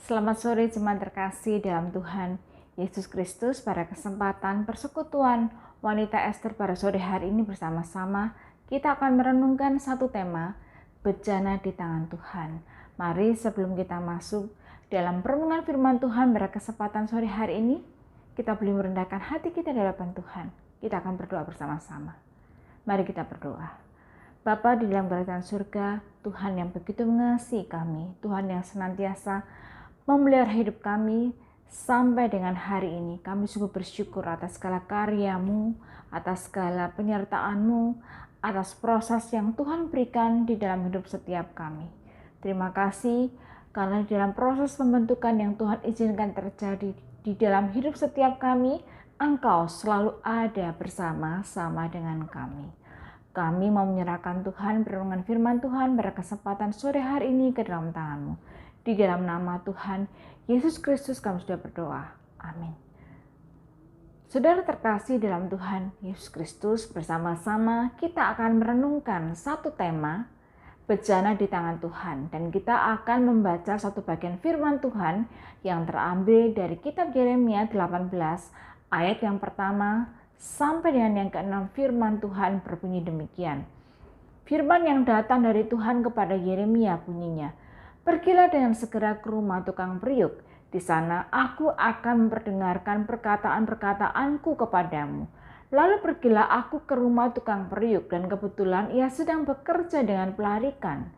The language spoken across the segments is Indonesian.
Selamat sore jemaat terkasih dalam Tuhan Yesus Kristus. Pada kesempatan persekutuan wanita Ester pada sore hari ini bersama-sama kita akan merenungkan satu tema, bejana di tangan Tuhan. Mari sebelum kita masuk dalam perenungan firman Tuhan pada kesempatan sore hari ini, kita boleh merendahkan hati kita di hadapan Tuhan. Kita akan berdoa bersama-sama. Mari kita berdoa. Bapa di dalam kerajaan surga, Tuhan yang begitu mengasihi kami, Tuhan yang senantiasa memelihara hidup kami sampai dengan hari ini. Kami sungguh bersyukur atas segala karya-Mu, atas segala penyertaan-Mu, atas proses yang Tuhan berikan di dalam hidup setiap kami. Terima kasih karena di dalam proses pembentukan yang Tuhan izinkan terjadi di dalam hidup setiap kami, Engkau selalu ada bersama-sama dengan kami. Kami mau menyerahkan Tuhan, perenungan firman Tuhan pada kesempatan sore hari ini ke dalam tangan-Mu. Di dalam nama Tuhan Yesus Kristus kami sudah berdoa. Amin. Saudara terkasih dalam Tuhan Yesus Kristus, bersama-sama kita akan merenungkan satu tema, bejana di tangan Tuhan. Dan kita akan membaca satu bagian firman Tuhan yang terambil dari kitab Yeremia 18 ayat yang pertama sampai dengan yang ke-6. Firman Tuhan berbunyi demikian. Firman yang datang dari Tuhan kepada Yeremia bunyinya, "Pergilah dengan segera ke rumah tukang periuk. Di sana aku akan memperdengarkan perkataan-perkataanku kepadamu. Lalu pergilah aku ke rumah tukang periuk, dan kebetulan ia sedang bekerja dengan pelarikan.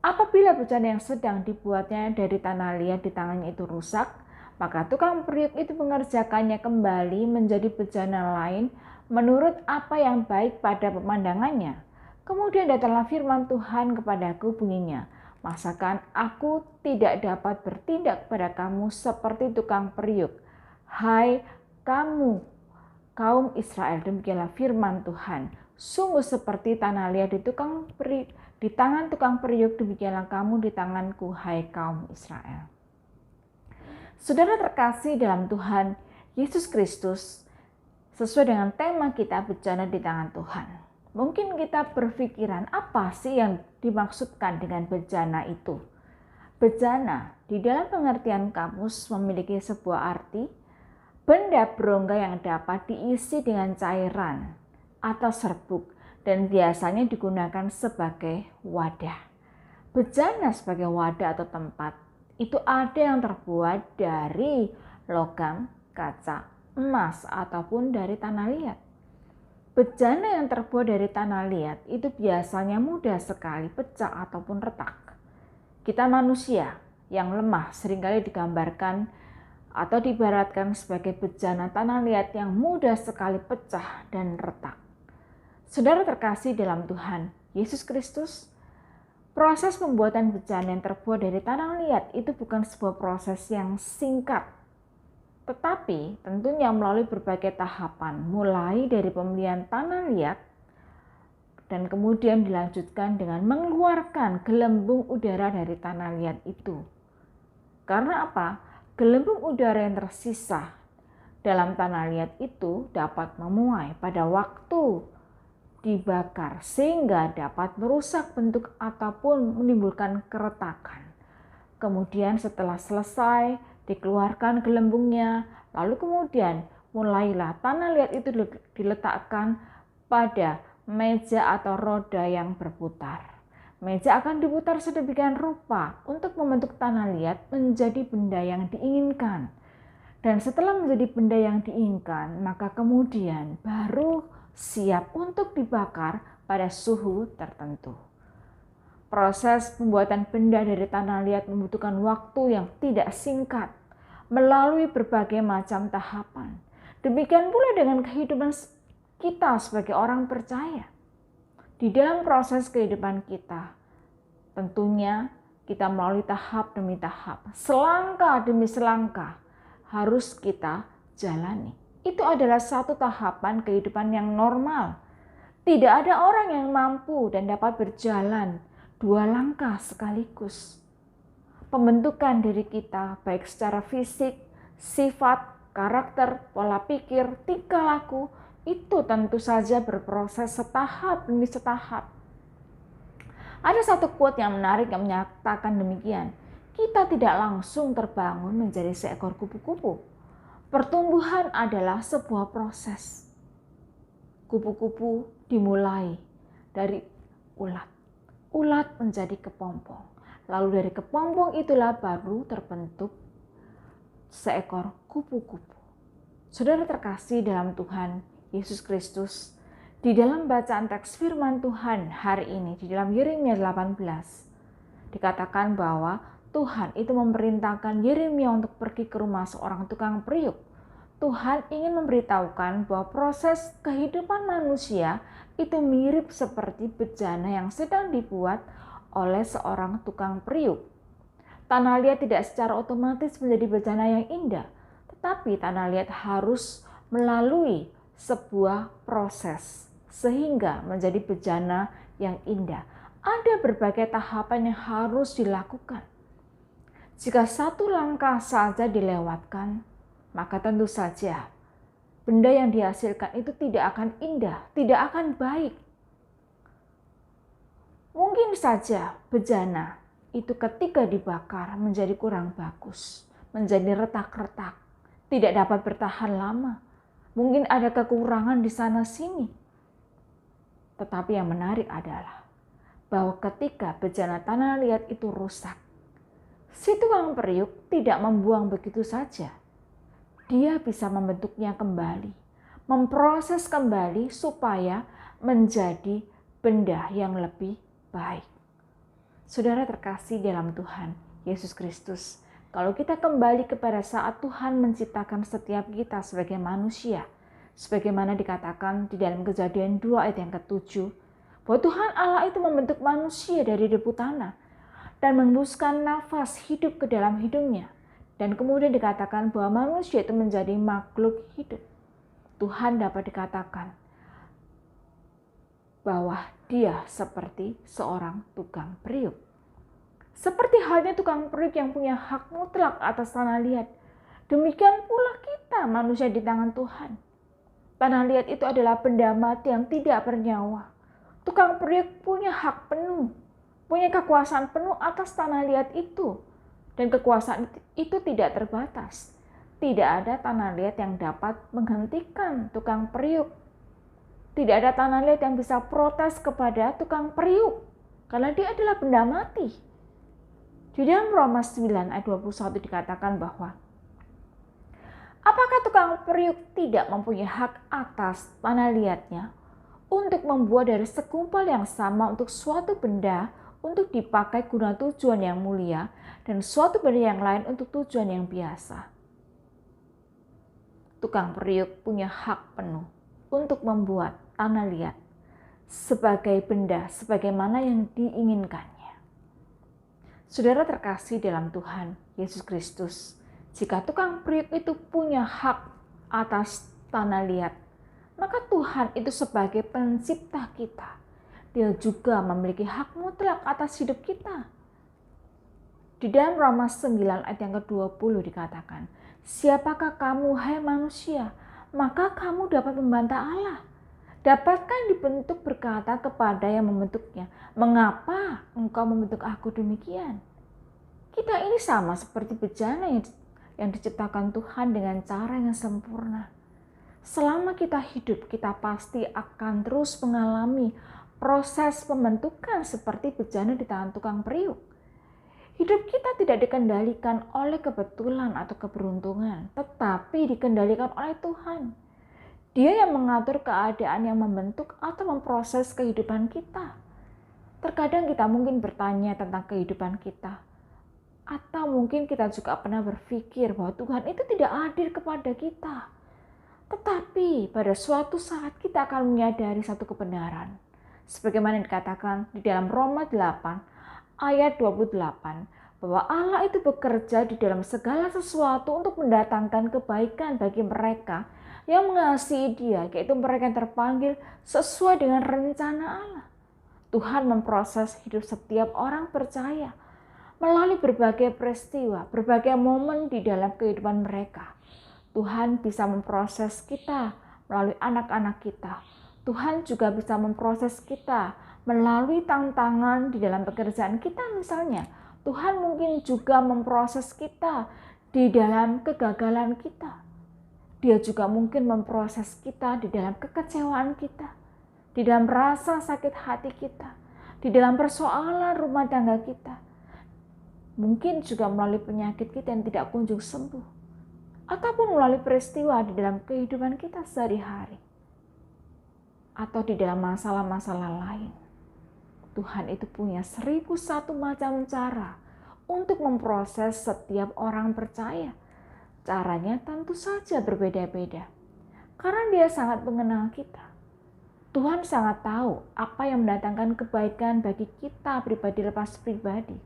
Apabila bejana yang sedang dibuatnya dari tanah liat di tangannya itu rusak, maka tukang periuk itu mengerjakannya kembali menjadi bejana lain menurut apa yang baik pada pemandangannya. Kemudian datanglah firman Tuhan kepadaku bunyinya, masakan aku tidak dapat bertindak kepada kamu seperti tukang periuk, hai kamu kaum Israel, demikianlah firman Tuhan. Sungguh seperti tanah liat di tangan tukang periuk, demikianlah kamu di tanganku, hai kaum Israel." Saudara terkasih dalam Tuhan Yesus Kristus, sesuai dengan tema kita, bejana di tangan Tuhan. Mungkin kita berpikiran, apa sih yang dimaksudkan dengan bejana itu? Bejana di dalam pengertian kamus memiliki sebuah arti, benda berongga yang dapat diisi dengan cairan atau serbuk dan biasanya digunakan sebagai wadah. Bejana sebagai wadah atau tempat itu ada yang terbuat dari logam, kaca, emas, ataupun dari tanah liat. Bejana yang terbuat dari tanah liat itu biasanya mudah sekali pecah ataupun retak. Kita manusia yang lemah seringkali digambarkan atau diibaratkan sebagai bejana tanah liat yang mudah sekali pecah dan retak. Saudara terkasih dalam Tuhan Yesus Kristus, proses pembuatan bejana yang terbuat dari tanah liat itu bukan sebuah proses yang singkat, tetapi tentunya melalui berbagai tahapan, mulai dari pemilihan tanah liat dan kemudian dilanjutkan dengan mengeluarkan gelembung udara dari tanah liat itu. Karena apa? Gelembung udara yang tersisa dalam tanah liat itu dapat memuai pada waktu dibakar sehingga dapat merusak bentuk ataupun menimbulkan keretakan. Kemudian setelah selesai dikeluarkan gelembungnya, lalu kemudian mulailah tanah liat itu diletakkan pada meja atau roda yang berputar. Meja akan diputar sedemikian rupa untuk membentuk tanah liat menjadi benda yang diinginkan. Dan setelah menjadi benda yang diinginkan, maka kemudian baru siap untuk dibakar pada suhu tertentu. Proses pembuatan benda dari tanah liat membutuhkan waktu yang tidak singkat, melalui berbagai macam tahapan. Demikian pula dengan kehidupan kita sebagai orang percaya. Di dalam proses kehidupan kita, tentunya kita melalui tahap demi tahap, selangkah demi selangkah harus kita jalani. Itu adalah satu tahapan kehidupan yang normal. Tidak ada orang yang mampu dan dapat berjalan dua langkah sekaligus. Pembentukan diri kita baik secara fisik, sifat, karakter, pola pikir, tingkah laku itu tentu saja berproses setahap demi setahap. Ada satu quote yang menarik yang menyatakan demikian, kita tidak langsung terbangun menjadi seekor kupu-kupu. Pertumbuhan adalah sebuah proses. Kupu-kupu dimulai dari ulat. Ulat menjadi kepompong. Lalu dari kepompong itulah baru terbentuk seekor kupu-kupu. Saudara terkasih dalam Tuhan Yesus Kristus, di dalam bacaan teks firman Tuhan hari ini, di dalam Yeremia 18, dikatakan bahwa Tuhan itu memerintahkan Yeremia untuk pergi ke rumah seorang tukang periuk. Tuhan ingin memberitahukan bahwa proses kehidupan manusia itu mirip seperti bejana yang sedang dibuat oleh seorang tukang periuk. Tanah liat tidak secara otomatis menjadi bejana yang indah, tetapi tanah liat harus melalui sebuah proses sehingga menjadi bejana yang indah. Ada berbagai tahapan yang harus dilakukan. Jika satu langkah saja dilewatkan, maka tentu saja benda yang dihasilkan itu tidak akan indah, tidak akan baik. Mungkin saja bejana itu ketika dibakar menjadi kurang bagus, menjadi retak-retak, tidak dapat bertahan lama. Mungkin ada kekurangan di sana-sini. Tetapi yang menarik adalah bahwa ketika bejana tanah liat itu rusak, si tukang periuk tidak membuang begitu saja. Dia bisa membentuknya kembali, memproses kembali supaya menjadi benda yang lebih baik. Saudara terkasih dalam Tuhan Yesus Kristus, kalau kita kembali kepada saat Tuhan menciptakan setiap kita sebagai manusia, sebagaimana dikatakan di dalam Kejadian 2 ayat yang ke-7, bahwa Tuhan Allah itu membentuk manusia dari debu tanah dan menghembuskan nafas hidup ke dalam hidungnya. Dan kemudian dikatakan bahwa manusia itu menjadi makhluk hidup. Tuhan dapat dikatakan bahwa dia seperti seorang tukang periuk. Seperti halnya tukang periuk yang punya hak mutlak atas tanah liat, demikian pula kita manusia di tangan Tuhan. Tanah liat itu adalah benda mati yang tidak bernyawa. Tukang periuk punya hak penuh, punya kekuasaan penuh atas tanah liat itu. Dan kekuasaan itu tidak terbatas. Tidak ada tanah liat yang dapat menghentikan tukang periuk. Tidak ada tanah liat yang bisa protes kepada tukang periuk. Karena dia adalah benda mati. Di dalam Roma 9 ayat 21 dikatakan bahwa apakah tukang periuk tidak mempunyai hak atas tanah liatnya untuk membuat dari segumpal yang sama untuk suatu benda untuk dipakai guna tujuan yang mulia dan suatu benda yang lain untuk tujuan yang biasa. Tukang periuk punya hak penuh untuk membuat tanah liat sebagai benda sebagaimana yang diinginkannya. Saudara terkasih dalam Tuhan Yesus Kristus, jika tukang periuk itu punya hak atas tanah liat, maka Tuhan itu sebagai pencipta kita, Dia juga memiliki hak mutlak atas hidup kita. Di dalam Roma 9 ayat yang ke-20 dikatakan, siapakah kamu hai manusia, maka kamu dapat membantah Allah. Dapatkah dibentuk berkata kepada yang membentuknya, mengapa engkau membentuk aku demikian? Kita ini sama seperti bejana yang diciptakan Tuhan dengan cara yang sempurna. Selama kita hidup, kita pasti akan terus mengalami proses pembentukan seperti bejana di tangan tukang periuk. Hidup kita tidak dikendalikan oleh kebetulan atau keberuntungan, tetapi dikendalikan oleh Tuhan. Dia yang mengatur keadaan yang membentuk atau memproses kehidupan kita. Terkadang kita mungkin bertanya tentang kehidupan kita. Atau mungkin kita juga pernah berpikir bahwa Tuhan itu tidak adil kepada kita. Tetapi pada suatu saat kita akan menyadari satu kebenaran. Sebagaimana dikatakan di dalam Roma 8 ayat 28, bahwa Allah itu bekerja di dalam segala sesuatu untuk mendatangkan kebaikan bagi mereka yang mengasihi Dia, yaitu mereka yang terpanggil sesuai dengan rencana Allah. Tuhan memproses hidup setiap orang percaya melalui berbagai peristiwa, berbagai momen di dalam kehidupan mereka. Tuhan bisa memproses kita melalui anak-anak kita. Tuhan juga bisa memproses kita melalui tantangan di dalam pekerjaan kita misalnya. Tuhan mungkin juga memproses kita di dalam kegagalan kita. Dia juga mungkin memproses kita di dalam kekecewaan kita, di dalam rasa sakit hati kita, di dalam persoalan rumah tangga kita. Mungkin juga melalui penyakit kita yang tidak kunjung sembuh, ataupun melalui peristiwa di dalam kehidupan kita sehari-hari, atau di dalam masalah-masalah lain. Tuhan itu punya 1001 macam cara untuk memproses setiap orang percaya. Caranya tentu saja berbeda-beda, karena Dia sangat mengenal kita. Tuhan sangat tahu apa yang mendatangkan kebaikan bagi kita pribadi lepas pribadi.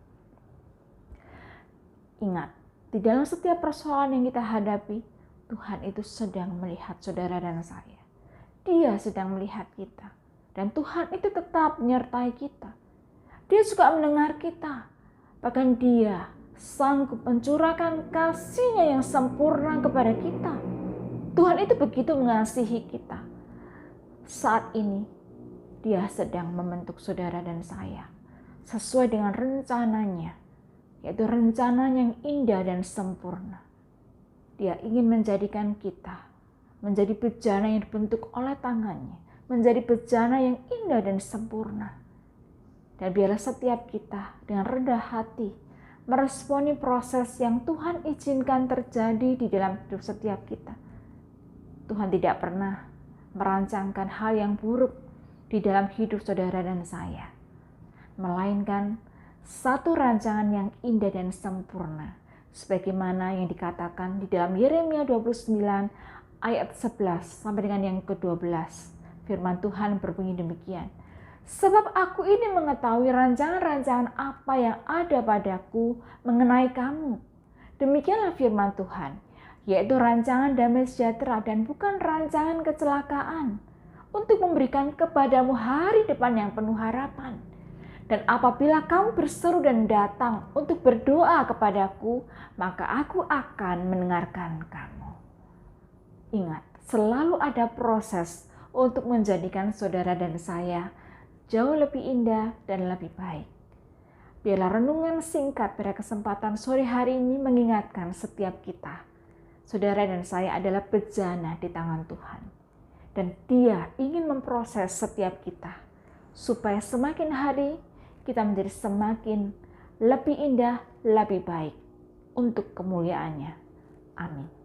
Ingat, di dalam setiap persoalan yang kita hadapi, Tuhan itu sedang melihat saudara dan saya. Dia sedang melihat kita. Dan Tuhan itu tetap menyertai kita. Dia juga mendengar kita. Bahkan Dia sanggup mencurahkan kasih-Nya yang sempurna kepada kita. Tuhan itu begitu mengasihi kita. Saat ini, Dia sedang membentuk saudara dan saya sesuai dengan rencananya, yaitu rencana yang indah dan sempurna. Dia ingin menjadikan kita menjadi bejana yang dibentuk oleh tangan-Nya, menjadi bejana yang indah dan sempurna. Dan biarlah setiap kita dengan rendah hati meresponi proses yang Tuhan izinkan terjadi di dalam hidup setiap kita. Tuhan tidak pernah merancangkan hal yang buruk di dalam hidup saudara dan saya, melainkan satu rancangan yang indah dan sempurna, sebagaimana yang dikatakan di dalam Yeremia 29 ayat 11 sampai dengan yang ke-12. Firman Tuhan berbunyi demikian. Sebab aku ini mengetahui rancangan-rancangan apa yang ada padaku mengenai kamu. Demikianlah firman Tuhan, yaitu rancangan damai sejahtera dan bukan rancangan kecelakaan, untuk memberikan kepadamu hari depan yang penuh harapan. Dan apabila kamu berseru dan datang untuk berdoa kepadaku, maka aku akan mendengarkan kamu. Ingat, selalu ada proses untuk menjadikan saudara dan saya jauh lebih indah dan lebih baik. Biarlah renungan singkat pada kesempatan sore hari ini mengingatkan setiap kita. Saudara dan saya adalah bejana di tangan Tuhan. Dan Dia ingin memproses setiap kita, supaya semakin hari kita menjadi semakin lebih indah, lebih baik untuk kemuliaan-Nya. Amin.